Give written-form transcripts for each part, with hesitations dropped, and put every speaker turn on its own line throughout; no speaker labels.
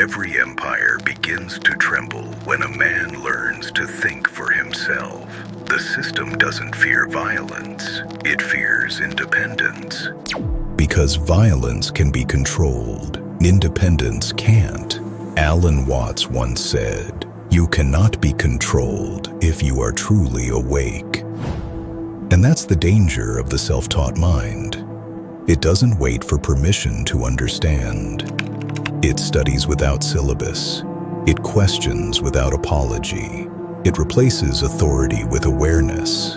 Every empire begins to tremble when a man learns to think for himself. The system doesn't fear violence, it fears independence. Because violence can be controlled, independence can't. Alan Watts once said, "You cannot be controlled if you are truly awake." And that's the danger of the self-taught mind. It doesn't wait for permission to understand. It studies without syllabus. It questions without apology. It replaces authority with awareness.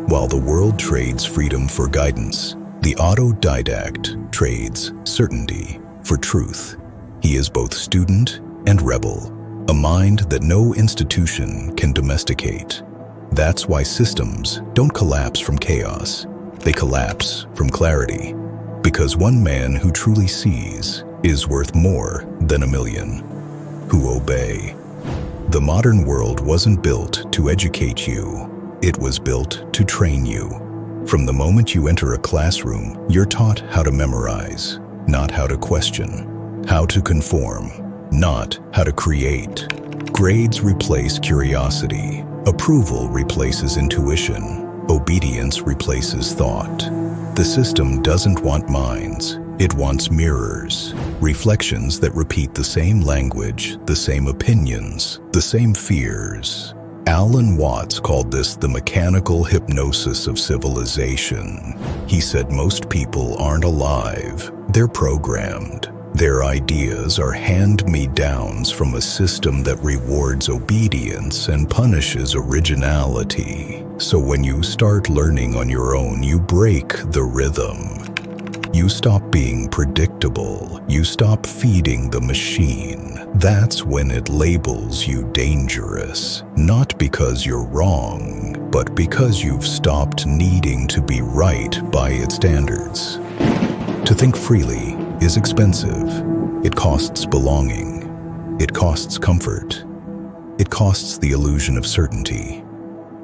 While the world trades freedom for guidance, the autodidact trades certainty for truth. He is both student and rebel, a mind that no institution can domesticate. That's why systems don't collapse from chaos. They collapse from clarity. Because one man who truly sees is worth more than a million who obey. The modern world wasn't built to educate you. It was built to train you. From the moment you enter a classroom, you're taught how to memorize, not how to question, how to conform, not how to create. Grades replace curiosity. Approval replaces intuition. Obedience replaces thought. The system doesn't want minds. It wants mirrors, reflections that repeat the same language, the same opinions, the same fears. Alan Watts called this the mechanical hypnosis of civilization. He said most people aren't alive, they're programmed. Their ideas are hand-me-downs from a system that rewards obedience and punishes originality. So when you start learning on your own, you break the rhythm. You stop being predictable. You stop feeding the machine. That's when it labels you dangerous. Not because you're wrong, but because you've stopped needing to be right by its standards. To think freely is expensive. It costs belonging. It costs comfort. It costs the illusion of certainty.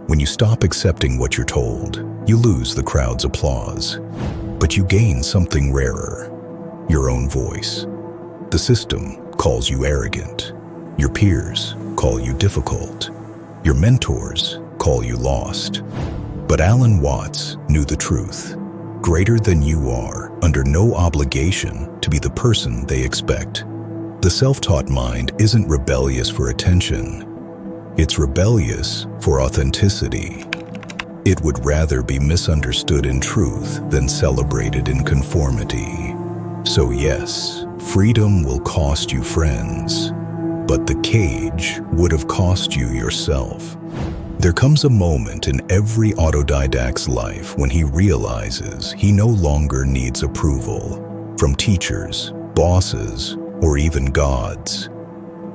When you stop accepting what you're told, you lose the crowd's applause. But you gain something rarer, your own voice. The system calls you arrogant. Your peers call you difficult. Your mentors call you lost. But Alan Watts knew the truth. Greater than you are, under no obligation to be the person they expect. The self-taught mind isn't rebellious for attention. It's rebellious for authenticity. It would rather be misunderstood in truth than celebrated in conformity. So yes, freedom will cost you friends, but the cage would have cost you yourself. There comes a moment in every autodidact's life when he realizes he no longer needs approval from teachers, bosses, or even gods.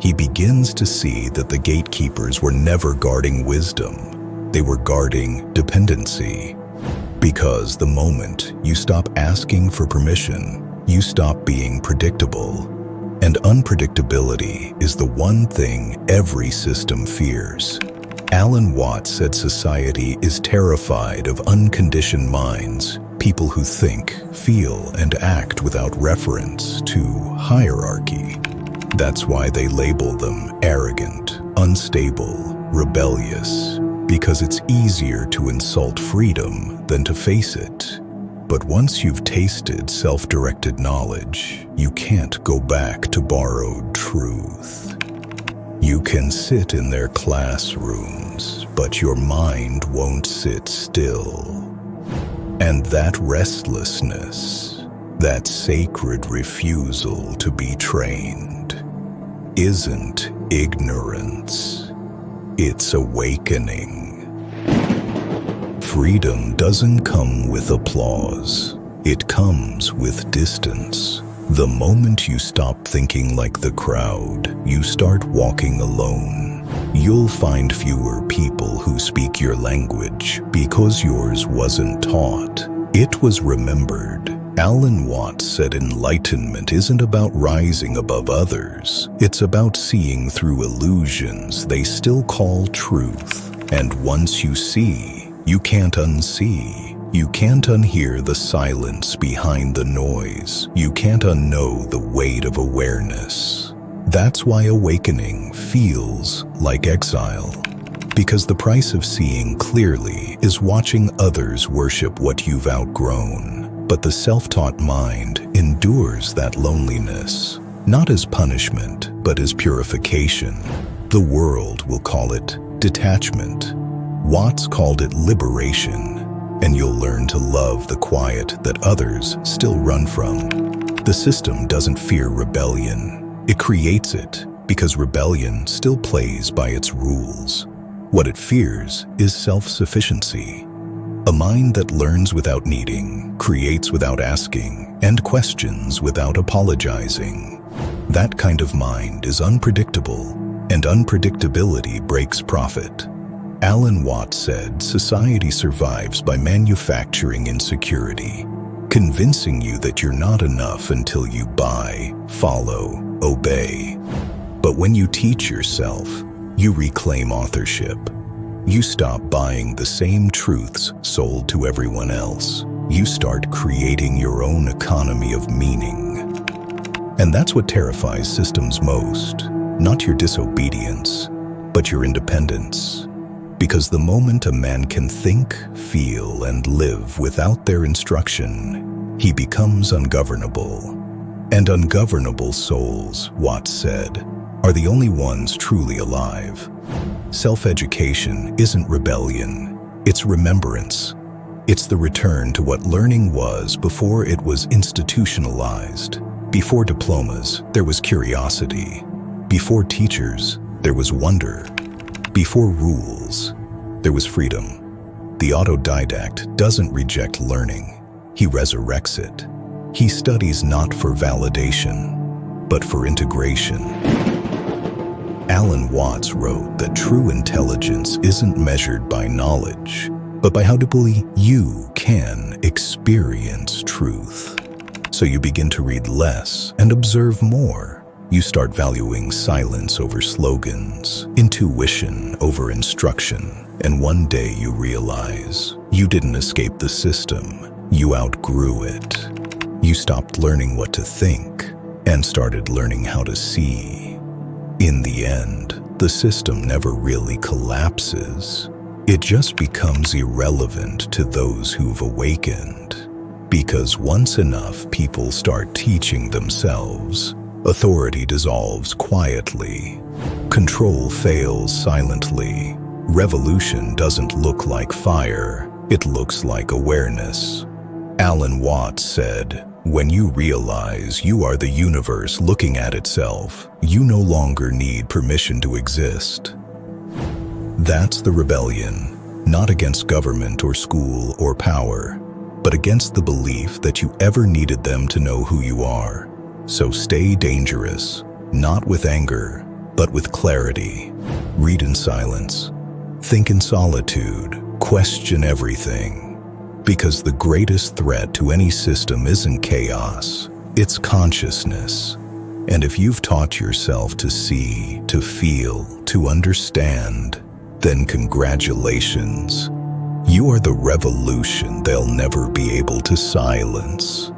He begins to see that the gatekeepers were never guarding wisdom. They were guarding dependency. Because the moment you stop asking for permission, you stop being predictable. And unpredictability is the one thing every system fears. Alan Watts said society is terrified of unconditioned minds, people who think, feel, and act without reference to hierarchy. That's why they label them arrogant, unstable, rebellious. Because it's easier to insult freedom than to face it. But once you've tasted self-directed knowledge, you can't go back to borrowed truth. You can sit in their classrooms, but your mind won't sit still. And that restlessness, that sacred refusal to be trained, isn't ignorance. It's awakening. Freedom doesn't come with applause. It comes with distance. The moment you stop thinking like the crowd, you start walking alone. You'll find fewer people who speak your language because yours wasn't taught. It was remembered. Alan Watts said enlightenment isn't about rising above others. It's about seeing through illusions they still call truth. And once you see, you can't unsee. You can't unhear the silence behind the noise. You can't unknow the weight of awareness. That's why awakening feels like exile. Because the price of seeing clearly is watching others worship what you've outgrown. But the self-taught mind endures that loneliness, not as punishment, but as purification. The world will call it detachment. Watts called it liberation, and you'll learn to love the quiet that others still run from. The system doesn't fear rebellion. It creates it because rebellion still plays by its rules. What it fears is self-sufficiency. A mind that learns without needing, creates without asking, and questions without apologizing. That kind of mind is unpredictable, and unpredictability breaks profit. Alan Watts said society survives by manufacturing insecurity, convincing you that you're not enough until you buy, follow, obey. But when you teach yourself, you reclaim authorship. You stop buying the same truths sold to everyone else. You start creating your own economy of meaning. And that's what terrifies systems most. Not your disobedience, but your independence. Because the moment a man can think, feel, and live without their instruction, he becomes ungovernable. And ungovernable souls, Watts said, are the only ones truly alive. Self-education isn't rebellion, it's remembrance. It's the return to what learning was before it was institutionalized. Before diplomas, there was curiosity. Before teachers, there was wonder. Before rules, there was freedom. The autodidact doesn't reject learning, he resurrects it. He studies not for validation, but for integration. Alan Watts wrote that true intelligence isn't measured by knowledge, but by how deeply you can experience truth. So you begin to read less and observe more. You start valuing silence over slogans, intuition over instruction, and one day you realize you didn't escape the system, you outgrew it. You stopped learning what to think and started learning how to see. In the end, the system never really collapses. It just becomes irrelevant to those who've awakened. Because once enough people start teaching themselves, authority dissolves quietly. Control fails silently. Revolution doesn't look like fire, it looks like awareness. Alan Watts said, "When you realize you are the universe looking at itself, you no longer need permission to exist." That's the rebellion, not against government or school or power, but against the belief that you ever needed them to know who you are. So stay dangerous, not with anger, but with clarity. Read in silence. Think in solitude. Question everything. Because the greatest threat to any system isn't chaos, it's consciousness. And if you've taught yourself to see, to feel, to understand, then congratulations. You are the revolution they'll never be able to silence.